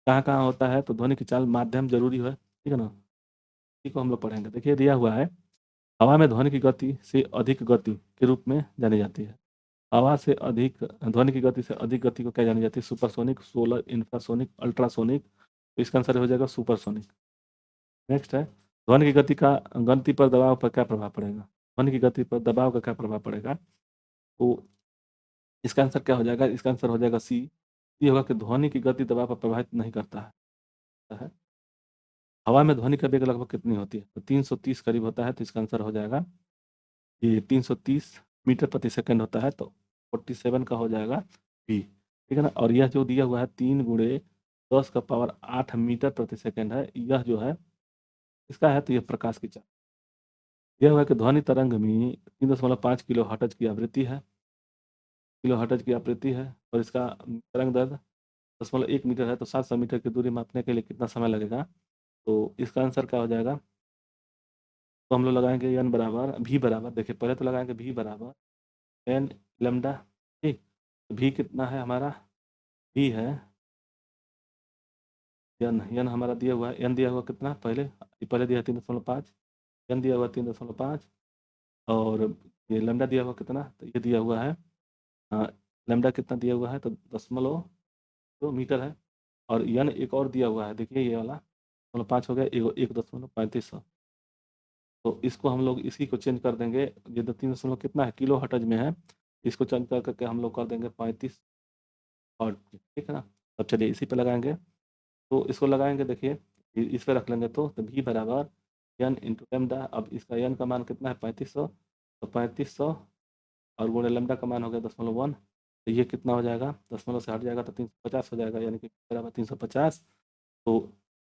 कहाँ कहाँ होता है? तो ध्वनि की चाल माध्यम जरूरी है, ठीक है ना, इसी को हम लोग पढ़ेंगे। देखिए दिया हुआ है हवा में ध्वनि की गति से अधिक गति के रूप में जानी जाती है। हवा से अधिक, ध्वनि की गति से अधिक गति को क्या जानी जाती है? सुपरसोनिक, सोलर, इंफ्रासोनिक, अल्ट्रासोनिक, तो इसका आंसर हो जाएगा सुपरसोनिक। नेक्स्ट है ध्वनि की गति पर दबाव पर क्या प्रभाव पड़ेगा? ध्वनि की गति पर दबाव का क्या प्रभाव पड़ेगा? तो इसका आंसर क्या हो जाएगा? इसका आंसर हो जाएगा सी, ये होगा कि ध्वनि की गति दबाव पर प्रभावित नहीं करता है। हवा में ध्वनि का वेग लगभग कितनी होती है? तो 330 करीब होता है, तो इसका आंसर हो जाएगा ये 330 मीटर प्रति सेकंड होता है, तो 47 का हो जाएगा बी, ठीक है ना। और यह जो दिया हुआ है 3 × 10⁸ मीटर प्रति सेकंड है, यह जो है इसका है, तो यह प्रकाश की चाल। यह हुआ कि ध्वनि तरंग में 3.5 किलो हर्ट्ज की आवृत्ति है, और इसका तरंग दैर्ध्य 0.1 मीटर है, तो 700 मीटर की दूरी मापने के लिए कितना समय लगेगा? तो इसका आंसर क्या हो जाएगा? तो हम लोग लगाएंगे एन बराबर भी बराबर, देखिए पहले तो लगाएंगे भी बराबर एन लैम्डा, ठीक। भी कितना है हमारा? भी है एन हमारा दिया हुआ है, एन दिया हुआ कितना? पहले दिया है 3.5, एन दिया हुआ 3.5, और ये लैम्डा दिया हुआ कितना? तो ये दिया हुआ है लैम्डा कितना दिया हुआ है? तो 0.1 तो मीटर है और यन एक और दिया हुआ है, देखिए ये वाला 5 हो गया, 1.35। तो इसको हम लोग इसी को चेंज कर देंगे, ये 3 कितना है किलो हर्ट्ज में है, इसको चेंज कर करके हम लोग कर देंगे 35 हर्ट्ज, ठीक है ना। अब चलिए इसी पे लगाएंगे, तो इसको लगाएंगे, देखिए इस पे रख लेंगे तो भी बराबर एन इंटू लेमडा। अब इसका एन का मान कितना है 3500, तो 3500 और गुणे लेमडा का मान हो गया 0.1, तो ये कितना हो जाएगा, दशमलव से हट जाएगा तो 350 हो जाएगा, यानी कि बराबर 350। तो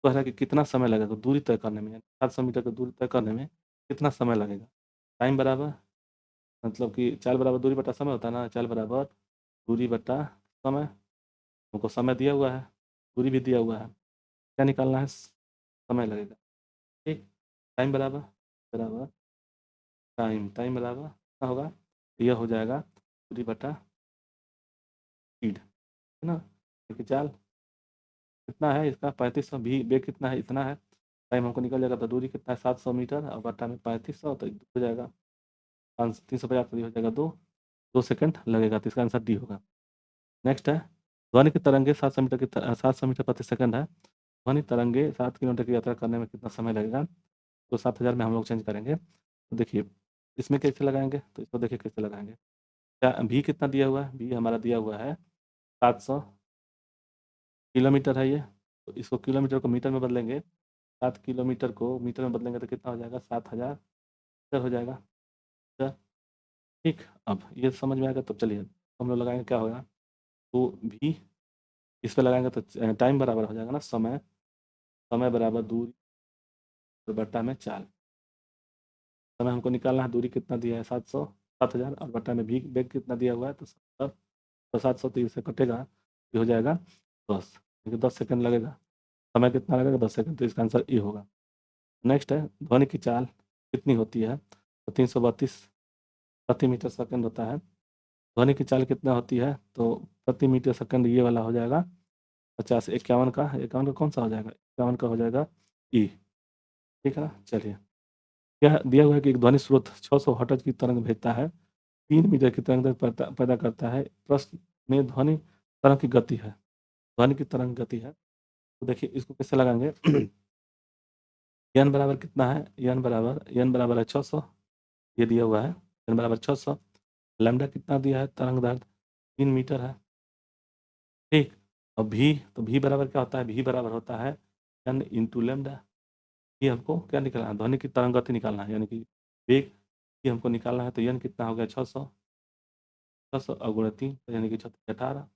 कह रहा है कि कितना समय लगेगा दूरी तय करने में, यानी 700 मीटर की दूरी तय करने में कितना समय लगेगा। टाइम बराबर मतलब कि चाल बराबर दूरी बटा समय होता है ना, चाल बराबर दूरी बटा समय। हमको समय दिया हुआ है, दूरी भी दिया हुआ है, क्या निकालना है, समय लगेगा, ठीक। टाइम बराबर बराबर टाइम बराबर कितना होगा, तो यह हो जाएगा दूरी बटा स्पीड, है ना। क्योंकि चाल कितना है इसका 3500, भी वेग कितना है इतना है, टाइम हमको निकल जाएगा, तो दूरी कितना है 700 मीटर और बटा में 3500, तो हो जाएगा 350, तो हो जाएगा 2 सेकंड लगेगा, तो इसका आंसर डी होगा। नेक्स्ट है ध्वनि की तरंगे 700 मीटर 700 मीटर प्रति सेकंड है, ध्वनि तरंगे 7 किलोमीटर की यात्रा करने में कितना समय लगेगा, तो 7000 में हम लोग चेंज करेंगे। तो देखिए इसमें कैसे लगाएंगे, तो इसको देखिए कैसे लगाएंगे, क्या भी कितना दिया हुआ है, भी हमारा दिया हुआ है 700 किलोमीटर है ये, तो इसको किलोमीटर को मीटर में बदलेंगे, 7 किलोमीटर को मीटर में बदलेंगे तो कितना हो जाएगा 7000 मीटर हो जाएगा, ठीक। अब ये समझ में आएगा, तो चलिए हम लोग लगाएंगे, क्या होगा, तो भी इस पर लगाएंगे तो टाइम बराबर हो जाएगा ना समय, समय बराबर दूरी और बट्टा में चाल। समय हमको निकालना है, दूरी कितना दिया है 700 7000 और बट्टा में भी वेग कितना दिया हुआ है, तो 70, तो 700 30 से कटेगा, ये हो जाएगा 10, क्योंकि 10 सेकंड लगेगा, समय कितना लगेगा 10 सेकंड, तो इसका आंसर ये होगा। नेक्स्ट है ध्वनि की चाल कितनी होती है, तो 332 प्रति मीटर सेकंड होता है। ध्वनि की चाल कितना होती है, तो प्रति मीटर सेकंड ये वाला हो जाएगा 50, 51 का कौन सा हो जाएगा, 51 का हो जाएगा ई, ठीक है ना। चलिए यह दिया हुआ है कि एक ध्वनि स्रोत 600 हर्ट्ज की तरंग भेजता है, 3 मीटर की तरंग पैदा करता है, प्रश्न में ध्वनि तरंग की गति है, ध्वनि की तरंग गति है, तो देखिए इसको कैसे लगाएंगे एन बराबर कितना है, एन बराबर है 600, ये दिया हुआ है एन बराबर 600, लैम्डा कितना दिया है तरंग दैर्घ्य 3 मीटर है, ठीक। और भी, तो भी बराबर क्या होता है, भी बराबर होता है एन इंटू लेमडा। ये हमको क्या निकालना है, ध्वनि की तरंग गति निकालना है, यानी कि वेग ये हमको निकालना है, तो एन कितना हो गया 600, 600 और गुणा 3, तो यानी कि 18,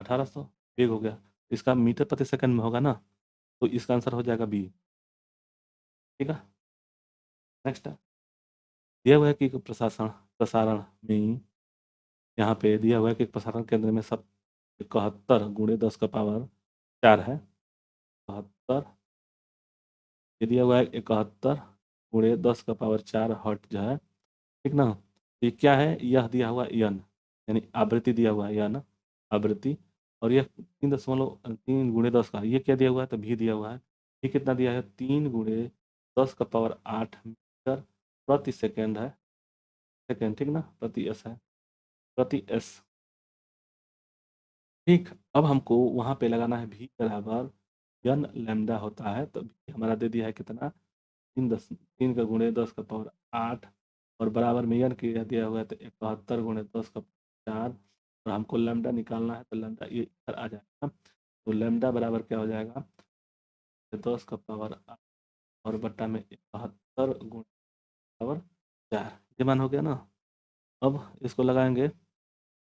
1800 वेग हो गया, इसका मीटर प्रति सेकंड में होगा ना, तो इसका आंसर हो जाएगा बी, ठीक है। नेक्स्ट है दिया हुआ है कि प्रशासन प्रसारण में, यहाँ पे दिया हुआ है कि प्रसारण केंद्र में सब 71 गुणे 10 का पावर 4 है, 71, ये दिया हुआ है 71 गुणे 10 का पावर 4 हर्ट जो है, ठीक ना। ये क्या है, यह दिया हुआ यन, यानी आवृत्ति दिया हुआ है यन आवृत्ति, और यह 3.3 गुणे 10 का, ये क्या दिया हुआ है, तो भी दिया हुआ है, ये कितना दिया है 3 गुणे 10 का पावर 8 मीटर प्रति सेकेंड है, सेकेंड, ठीक ना, प्रति एस है, प्रति एस, ठीक। अब हमको वहाँ पे लगाना है भी बराबर यन लैम्डा होता है, तो भी हमारा दे दिया है कितना 3 का गुणे 10 का पावर 8 और बराबर में यन किया दिया हुआ है, तो 71 गुणे 10 का 4, और हमको लैम्डा निकालना है, तो लैम्डा ये इधर आ जाएगा, तो लैम्डा बराबर क्या हो जाएगा 10 का पावर 8 और बट्टा में 71 गुणे पावर 4, ये मान हो गया ना। अब इसको लगाएंगे,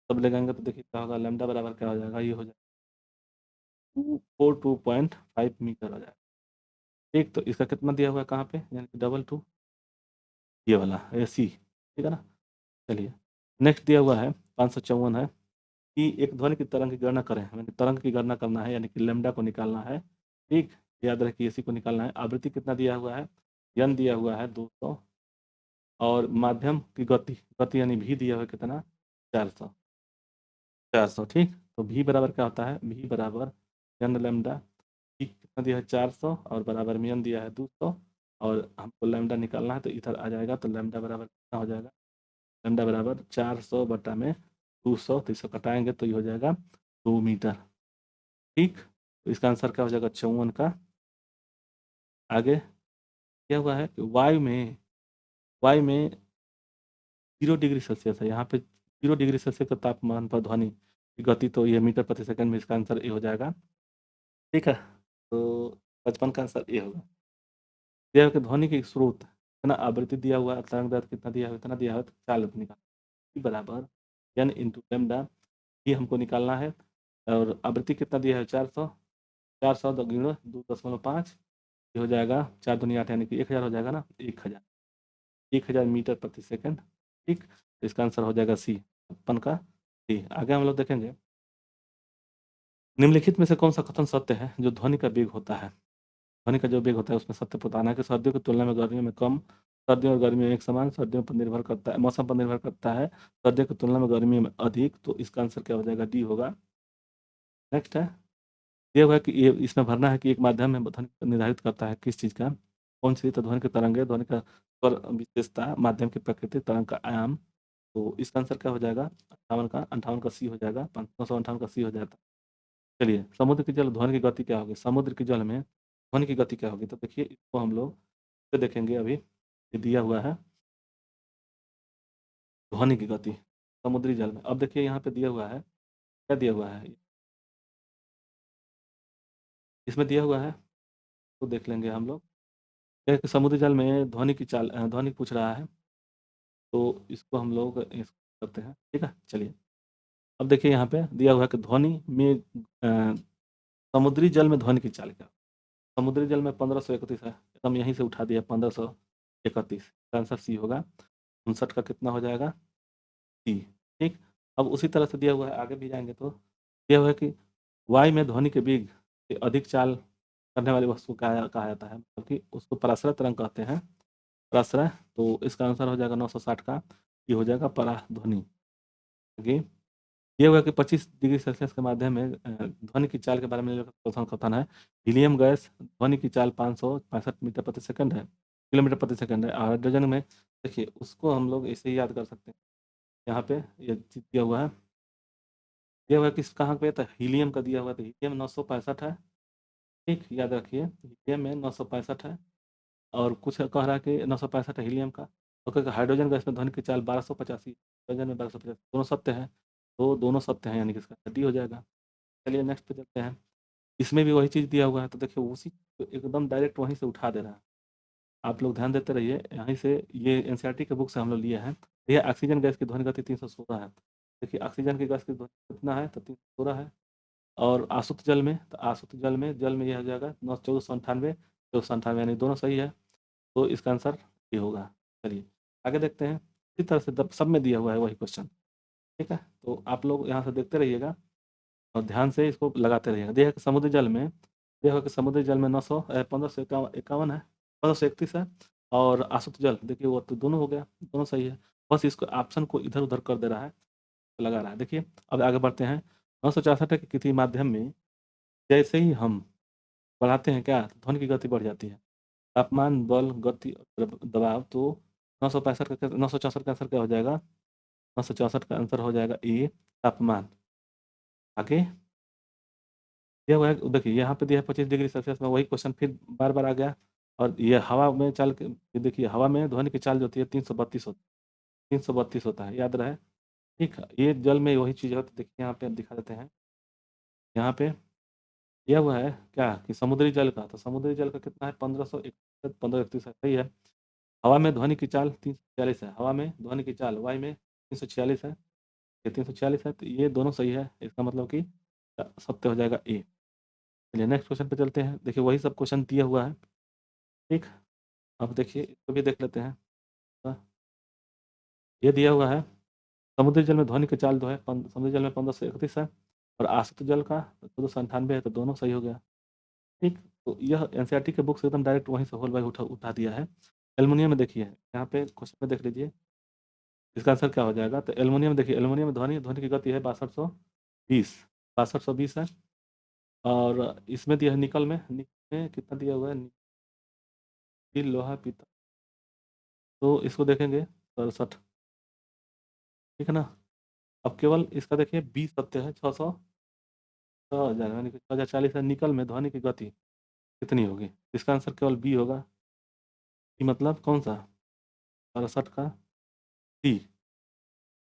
तब लगाएंगे तो देखिए क्या होगा, लैम्डा बराबर क्या हो जाएगा, ये हो जाएगा 242.5 मीटर हो जाएगा, ठीक। तो इसका कितना दिया हुआ है कहाँ पे, यानी कि डबल टू ये वाला ए सी, ठीक है ना। चलिए नेक्स्ट दिया हुआ है 554 है कि एक ध्वनि की तरंग की गणना करें, यानी तरंग की गणना करना है, यानी कि लेमडा को निकालना है, ठीक। याद रखिए इसी को निकालना है, आवृत्ति कितना दिया हुआ है, यन दिया हुआ है 200 और माध्यम की गति, गति यानी भी दिया हुआ है कितना 400, 400, ठीक। तो भी बराबर क्या होता है, भी बराबर यन लेमडा, भी कितना दिया है 400 और बराबर में यन दिया है 200 और हमको लेमडा निकालना है, तो इधर आ जाएगा, तो लेमडा बराबर कितना हो जाएगा, लेमडा बराबर 400 बटा में 200, तो इसको कटाएंगे तो ये हो जाएगा 2 मीटर, ठीक, तो इसका आंसर क्या हो जाएगा 54 का। आगे क्या हुआ है कि वायु में 0 डिग्री सेल्सियस है, यहाँ पे 0 डिग्री सेल्सियस के तापमान पर ध्वनि की गति, तो ये मीटर प्रति सेकंड में, इसका आंसर ए हो जाएगा। ठीक है, तो 55 का आंसर ए होगा। दिया हुआ कि ध्वनि के स्रोत इतना आवृत्ति दिया हुआ है, तरंग दैर्ध्य कितना दिया हुआ है, इतना दिया हुआ है, तो चाल निकाल बराबर एन इंटू लेमडा, ये हमको निकालना है। और आवृत्ति कितना दिया है 400, 400 गुणा 2.5, ये हो जाएगा 4 दूनी 8 यानी कि 1000 हो जाएगा ना, 1000 मीटर प्रति सेकंड। ठीक, तो इसका आंसर हो जाएगा सी, 56 का सी। आगे हम लोग देखेंगे निम्नलिखित में से कौन सा कथन सत्य है जो ध्वनि का वेग होता है। ध्वनि का जो वेग होता है उसमें सत्य बताना है कि सर्दियों की तुलना में गर्मियों में कम, सर्दियों और गर्मियों में एक समान, सर्दियों पर निर्भर करता है, मौसम पर निर्भर करता है, सर्दियों की तुलना में गर्मियों में अधिक, तो इसका आंसर क्या हो जाएगा, डी होगा। नेक्स्ट है, ये हुआ कि ये इसमें भरना है कि एक माध्यम में ध्वनि निर्धारित करता है किस चीज़ का, कौन सी, तो ध्वनि के तरंगे, ध्वनि का स्वर विशेषता, माध्यम की प्रकृति, तरंग का आयाम, तो इसका आंसर क्या हो जाएगा 58 का सी हो जाएगा, 558 का सी हो जाता। चलिए, समुद्र की जल ध्वनि की गति क्या होगी, समुद्र की जल में ध्वनि की गति क्या होगी, तो देखिए इसको हम लोग तो देखेंगे अभी, ये दिया हुआ है ध्वनि की गति समुद्री जल में। अब देखिए यहाँ पे दिया हुआ है, क्या दिया हुआ है, इसमें दिया हुआ है, तो देख लेंगे हम लोग। एक समुद्री जल में ध्वनि की चाल, ध्वनि पूछ रहा है, तो इसको हम लोग इसको करते हैं। ठीक है, चलिए अब देखिए यहाँ पे दिया हुआ है कि ध्वनि में समुद्री जल में ध्वनि की चाल क्या, समुद्री जल में 1531 है, हम यहीं से उठा दिया 1531, आंसर सी होगा। 59 का कितना हो जाएगा सी। ठीक, अब उसी तरह से दिया हुआ है, आगे भी जाएंगे तो दिया हुआ है कि वायु में ध्वनि के वेग से अधिक चाल करने वाली वस्तु को कहा जाता है, मतलब कि उसको पराश्रय तरंग कहते हैं, पराश्रय। तो इसका आंसर हो जाएगा 960 का, ये हो जाएगा पराध्वनि। आगे ये हुआ कि 25 डिग्री सेल्सियस के माध्यम में ध्वनि की चाल के बारे में कथन कथन है। हीलियम गैस ध्वनि की चाल 565 मीटर प्रति सेकंड है, किलोमीटर प्रति सेकंड है। हाइड्रोजन में देखिए उसको हम लोग ऐसे ही याद कर सकते हैं, यहाँ पे ये चीज दिया हुआ है, दिया हुआ है किस कहाँ पे, तो हीलियम का दिया हुआ है, तो हीलियम 965 है। ठीक, याद रखिए हीलियम में 965 है, और कुछ कह रहा है कि 965 है हीलियम का। तो क्योंकि हाइड्रोजन गैस में ध्वनि की चाल 1285, हाइड्रोजन में 1250, दोनों सत्य है, तो दोनों सत्य हैं, यानी कि इसका डी हो जाएगा। चलिए नेक्स्ट पे चलते हैं, इसमें भी वही चीज़ दिया हुआ है, तो देखिए उसी एकदम डायरेक्ट वहीं से उठा दे रहा है। आप लोग ध्यान देते रहिए, यहीं से ये एनसीईआरटी के बुक से हम लोग लिए हैं। ये ऑक्सीजन गैस की ध्वनि गति 316 है। देखिए ऑक्सीजन की गैस की ध्वनि कितना है, तो 316 है। और आसुत जल में, तो आसुत जल में यह हो जाएगा 1498, 1498, यानी दोनों सही है, तो इसका आंसर ये होगा। चलिए आगे देखते हैं, इसी तरह से सब में दिया हुआ है वही क्वेश्चन। ठीक है, तो आप लोग यहाँ से देखते रहिएगा और ध्यान से इसको लगाते रहिएगा। देखिए कि समुद्री जल में, देखो कि समुद्री जल में 1551 है, 1531 है। और आसुत जल देखिए वो तो दोनों हो गया, दोनों सही है, बस इसको ऑप्शन को इधर उधर कर दे रहा है, तो लगा रहा है। देखिए अब आगे बढ़ते हैं, 964 के किसी माध्यम में जैसे ही हम बढ़ाते हैं क्या, तो ध्वनि की गति बढ़ जाती है, तापमान, बल, गति और दबाव, तो 965 का 964 का आंसर क्या हो जाएगा, 964 का आंसर हो जाएगा ए, तापमान। आगे दिया हुआ है, देखिए यहाँ पे दिया है 25 डिग्री सेल्सियस में, वही क्वेश्चन फिर बार बार आ गया। और ये हवा में चाल के, ये देखिए हवा में ध्वनि की चाल जो होती है 332 होता है, 332 होता है, याद रहे। ठीक है, ये जल में वही चीज़ होती है, देखिए यहाँ पे हम दिखा देते हैं, यहाँ पे दिया हुआ है क्या कि समुद्री जल का, तो समुद्री जल का कितना है 1531 है, सही है। हवा में ध्वनि की चाल 346 है, हवा में ध्वनि की चाल वायु में 346 है, ये 346 है, तो ये दोनों सही है, इसका मतलब कि सत्य हो जाएगा ए। चलिए नेक्स्ट क्वेश्चन पे चलते हैं, देखिए वही सब क्वेश्चन दिया हुआ है। ठीक, अब देखिए इसको भी देख लेते हैं। ये दिया हुआ है समुद्री जल में ध्वनि की चाल जो है, समुद्री जल में 1531 है, और आसुत जल का 1498 है, तो दोनों सही हो गया। ठीक, तो यह एनसीईआरटी के बुक से एकदम डायरेक्ट वहीं से होल बाई उठा उठा दिया है। एल्युमिनियम में देखिए, यहाँ पे क्वेश्चन में देख लीजिए, इसका आंसर क्या हो जाएगा, तो एल्युमिनियम में देखिए, एल्युमिनियम में ध्वनि ध्वनि की गति है 6220, 6220 है। और इसमें दिया है निकल में, निकल में कितना दिया हुआ है, निकल, लोहा, पीतल, तो इसको देखेंगे 67। ठीक है ना, अब केवल इसका देखिए 20 सत्य है, 600 6000 यानी कि 6040 है। निकल में ध्वनि की गति कितनी होगी? इसका आंसर केवल बी होगा। बी मतलब कौन सा? 67 का डी,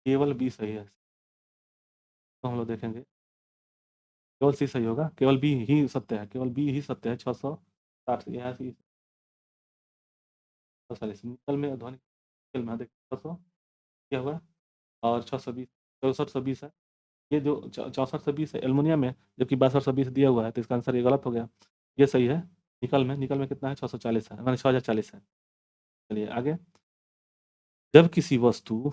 केवल बी सही है। तो हम लोग देखेंगे केवल सी सही होगा, केवल बी ही सत्य है, केवल बी ही सत्य है। 660 यहाँ से 640 निकल में ध्वनि, निकल में देखिए 600 क्या हुआ, और 620 6420 है। ये जो 6420 है एल्युमिनियम में, जबकि 6220 दिया हुआ है, तो इसका आंसर ये गलत हो गया। ये सही है। निकल में कितना है? 640 है, मैंने 6040 है। चलिए आगे। जब किसी वस्तु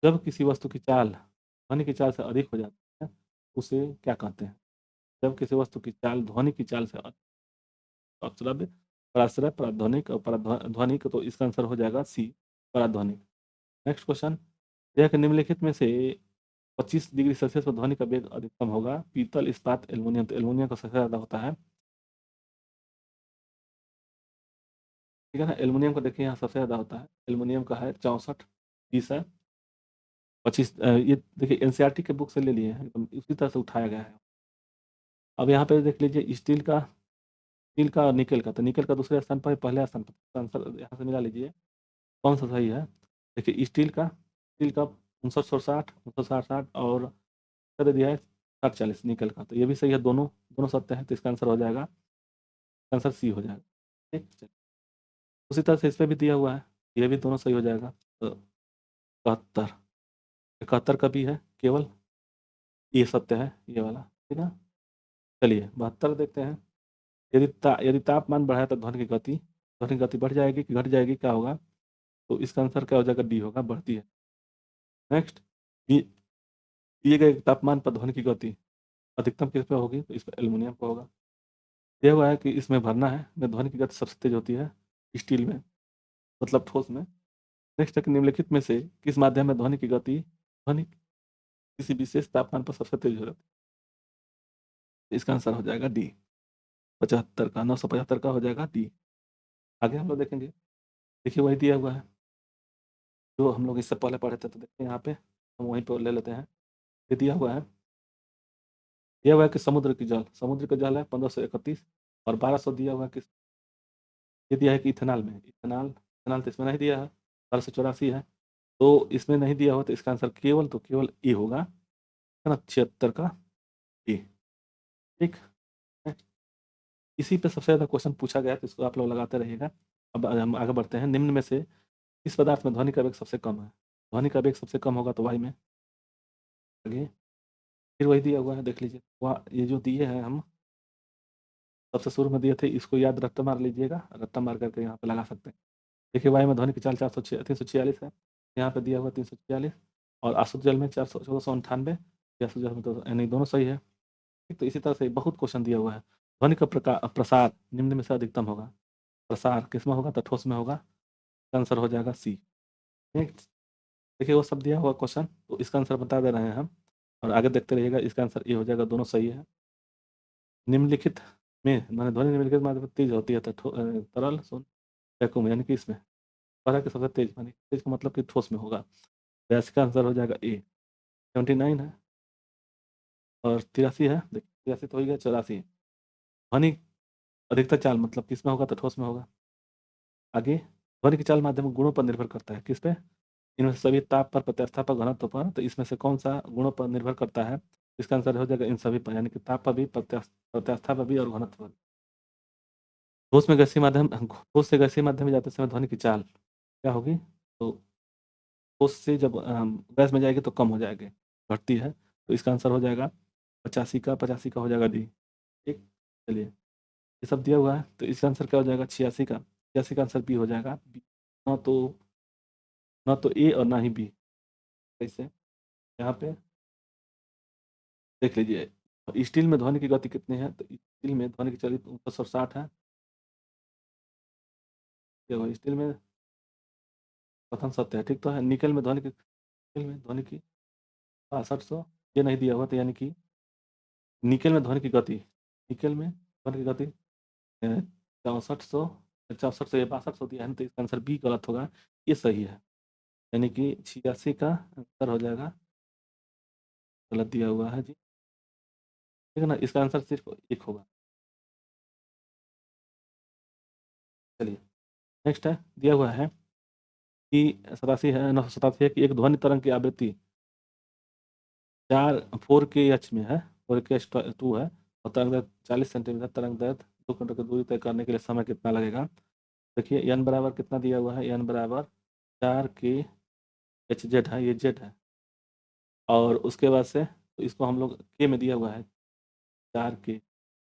जब किसी वस्तु की चाल ध्वनि की चाल से अधिक हो जाती है, उसे क्या कहते हैं? जब किसी वस्तु की चाल ध्वनि की चाल से अधिक, अश्रव्य, पराश्रय, पराध्वनिक और पराध्वनिक, तो इसका आंसर हो जाएगा सी, पराध्वनिक। नेक्स्ट क्वेश्चन, यह कि निम्नलिखित में से 25 डिग्री सेल्सियस पर ध्वनि का वेग अधिकतम होगा? पीतल, इस्पात, एल्युमिनियम। तो एल्युमिनियम का सबसे ज़्यादा होता है, ठीक है ना। एल्युमिनियम का देखिए यहाँ सबसे ज़्यादा होता है, एल्युमिनियम का है 64, 30 है, 25। ये देखिए एनसीईआरटी के बुक से ले लिए हैं, एकदम उसी तरह से उठाया गया है। अब यहाँ पे देख लीजिए स्टील का और निकल का, तो निकल का दूसरे स्थान पर है, पहले स्थान पर। आंसर यहाँ से मिला लीजिए कौन सा सही है। देखिए स्टील का 5960, 5960 और क्या दे दिया है 6040 निकल का, तो ये भी सही है। दोनों दोनों सत्य है, तो इसका आंसर हो जाएगा, आंसर सी हो जाएगा। ठीक, चलिए। उसी तरह से इस पर भी दिया हुआ है, ये भी दोनों सही हो जाएगा। तो 71, 71 का भी है, केवल ये सत्य है, ये वाला, ठीक है। चलिए 72 देखते हैं। यदि तापमान बढ़ाए तो ध्वनि की गति बढ़ जाएगी कि घट जाएगी, क्या होगा? तो इसका आंसर क्या हो जाएगा? डी होगा, बढ़ती है। नेक्स्ट, दिए गए तापमान पर ध्वनि की गति अधिकतम किस पे होगी? तो इस पर एल्युमिनियम पर होगा। दिया हुआ है कि इसमें भरना है, में ध्वनि की गति सबसे तेज होती है स्टील में, मतलब ठोस में। नेक्स्ट है कि निम्नलिखित में से किस माध्यम में ध्वनि किसी विशेष तापमान पर सबसे तेज हो जाती है? इसका आंसर हो जाएगा डी, 75 का, 975 का हो जाएगा डी। आगे हम लोग देखेंगे, देखिए वही दिया हुआ है जो हम लोग इससे पहले पढ़े थे, तो देखते हैं यहाँ पे हम वहीं पर ले लेते हैं। ये दिया हुआ है कि समुद्र का जल है 1531, और 1200 दिया हुआ है कि ये दिया है कि इथेनॉल में, इथेनॉल तो इसमें नहीं दिया है, 1284 है। तो इसमें नहीं दिया हो, तो इसका आंसर केवल ए होगा, है ना, 76 का ए। ठीक है। इसी पे सबसे ज़्यादा क्वेश्चन पूछा गया है, तो इसको आप लोग लगाते रहिएगा। अब हम आगे बढ़ते हैं। निम्न में से किस पदार्थ में ध्वनि का वेग सबसे कम है? ध्वनि का वेग सबसे कम होगा तो वायु में। आगे फिर वही दिया हुआ है, देख लीजिए। वह ये जो दिए हैं हम सबसे शुरू में दिए थे, इसको याद रट्टा मार लीजिएगा, रट्टा मार करके यहाँ पे लगा सकते हैं। देखिए वायु में ध्वनि की चाल 346 है, यहाँ पे दिया हुआ 346, और आसुत जल में 1498, आसुत जल में तो यानी दोनों सही है। ठीक, तो इसी तरह से बहुत क्वेश्चन दिया हुआ है। ध्वनि का प्रसार निम्न में से अधिकतम होगा, प्रसार किस में होगा? तो ठोस में होगा, आंसर हो जाएगा सी। ठीक, देखिए वो सब दिया हुआ क्वेश्चन, तो इसका आंसर बता दे रहे हैं हम, और आगे देखते रहिएगा। इसका आंसर ये हो जाएगा, दोनों सही है। निम्नलिखित में माने ध्वनि निम्नलिखित माध्यम से तेज होती है, तो तरल सुन वैक्यूम, यानी कि इसमें पहला के सबसे तेज, मानी तेज का मतलब कि ठोस में होगा। तो इसका आंसर हो जाएगा ए, 79 है, और 83 है। देखिए 83 तो हो गया, 84 ध्वनि अधिकतर चाल मतलब किस में होगा? तो ठोस में होगा। आगे, ध्वनि की चाल माध्यम गुणों पर निर्भर करता है, किस पे? इनमें से सभी ताप पर, प्रत्यास्था पर, घनत्व पर, तो इसमें से कौन सा गुणों पर निर्भर करता है? इसका आंसर हो जाएगा इन सभी पर, यानी कि ताप पर भी, प्रत्यास्था पर भी, और घनत्व पर। ठोस से गैसीय माध्यम में जाते समय ध्वनि की चाल क्या होगी? तो ठोस से जब गैस में जाएगी तो कम हो जाएगी, घटती है। तो इसका आंसर हो जाएगा 85 का हो जाएगा डी। ठीक, चलिए ये सब दिया हुआ है, तो इसका आंसर क्या हो जाएगा? 86 का आंसर बी हो जाएगा। बी, ना तो ना तो ए और ना ही बी। कैसे? यहाँ पे देख लीजिए, स्टील में ध्वनि की गति कितनी है? तो स्टील में ध्वनि की चलिए 960 है। देखो स्टील में प्रथम सत्य है, ठीक तो है। निकल में ध्वनि की 6200, ये नहीं दिया हुआ, तो यानी कि निकल में ध्वनि की गति 6400, 6400 या 6200 दिया है ना, तो इसका आंसर बी गलत होगा, ये सही है। यानी कि 86 का आंसर हो जाएगा, गलत दिया हुआ है जी। ठीक है ना? इसका आंसर सिर्फ़ 1 होगा। चलिए, नेक्स्ट है, दिया हुआ है कि 987 है कि एक ध्वनि तरंग की आवृत्ति 4 4 kHz में है, 4 kHz 2 है और तरंग 40 सेंटीमीटर, तरंग दैर्घ्य 2 किलोमीटर की दूरी तय करने के लिए समय कितना लगेगा? देखिए n बराबर कितना दिया हुआ है, n बराबर 4 kHz है, ये Z है और उसके बाद से तो इसको हम लोग K में दिया हुआ है 4 K,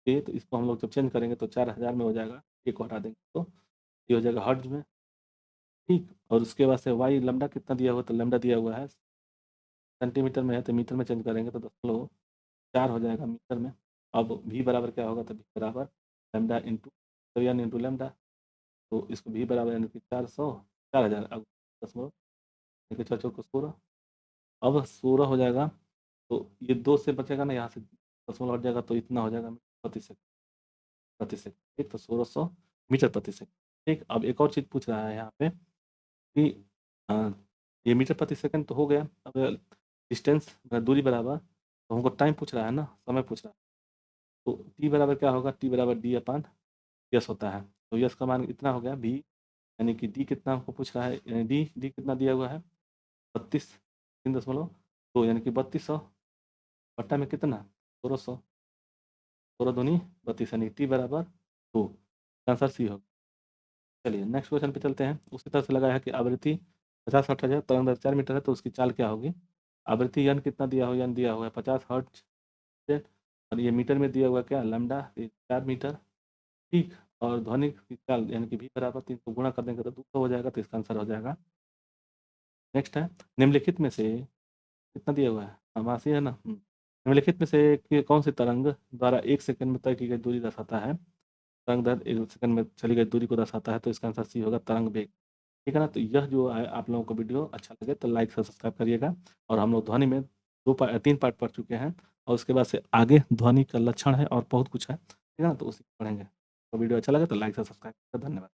तो इसको हम लोग जब चेंज करेंगे तो 4000 में हो जाएगा, K को हटा देंगे तो ये हो जाएगा हर्ट्ज़ में, ठीक? और उसके बाद से y लैम्ब्डा कितना दिया हुआ है, तो लैम्ब्डा दिया हुआ है सेंटीमीटर में है, तो मीटर में चेंज करेंगे तो 0.4 हो जाएगा मीटर में। अब v बराबर क्या होगा, तो v बराबर लैम्ब्डा इंटू तो n इंटू लैम्ब्डा, तो इसको v बराबर यानी कि 400 4000 अब दशमलव देखिए 4 चौको 16, अब 16 हो जाएगा, तो ये 2 से बचेगा ना, यहाँ से दशमलव हट जाएगा तो इतना हो जाएगा प्रति सेकंड, ठीक? तो 1600 मीटर प्रति सेकंड, ठीक? अब एक और चीज़ पूछ रहा है यहाँ पे कि अ, ये मीटर प्रति सेकंड तो हो गया, अब डिस्टेंस दूरी बराबर तो हमको टाइम पूछ रहा है ना, समय पूछ रहा है, तो टी बराबर क्या होगा, टी बराबर डी अपान यस होता है, तो यस का मान इतना हो गया वी, यानी कि डी कितना हमको पूछ रहा है, डी डी कितना दिया हुआ है 32 3.2 यानी कि 3200 बट्टा में कितना 1600, 16 दूनी 32 यानी टी बराबर 2, आंसर सी होगा। चलिए नेक्स्ट क्वेश्चन पे चलते हैं, उसी तरह से लगाया है कि आवृत्ति 50 हर्ट्ज है, तरंग दैर्घ्य 4 मीटर है, तो उसकी चाल क्या होगी? आवृत्ति यन कितना दिया हुआ, यन दिया हुआ है 50 हर्ट्ज से, और ये मीटर में दिया हुआ क्या लैम्ब्डा 4 मीटर, ठीक? और ध्वनि की चाल यानी कि v बराबर 3 को गुणा कर देंगे तो 200 हो जाएगा, तो इसका आंसर हो जाएगा। नेक्स्ट है, निम्नलिखित में से कितना दिया हुआ है, आभासी है ना? निम्नलिखित में से कौन सी तरंग द्वारा 1 सेकंड में तय की गई दूरी दर्शाता है? तरंग दैर्घ्य 1 सेकंड में चली गई दूरी को दर्शाता है, तो इसका आंसर सी होगा तरंग वेग, ठीक है ना? तो यह जो है आप लोगों को वीडियो अच्छा लगे तो लाइक से सब्सक्राइब करिएगा, और हम लोग ध्वनि में 3 पार्ट पढ़ चुके हैं और उसके बाद से आगे ध्वनि का लक्षण है और बहुत कुछ है, ठीक है ना? तो उसी को पढ़ेंगे। तो वीडियो अच्छा लगे तो लाइक से सब्सक्राइब, धन्यवाद।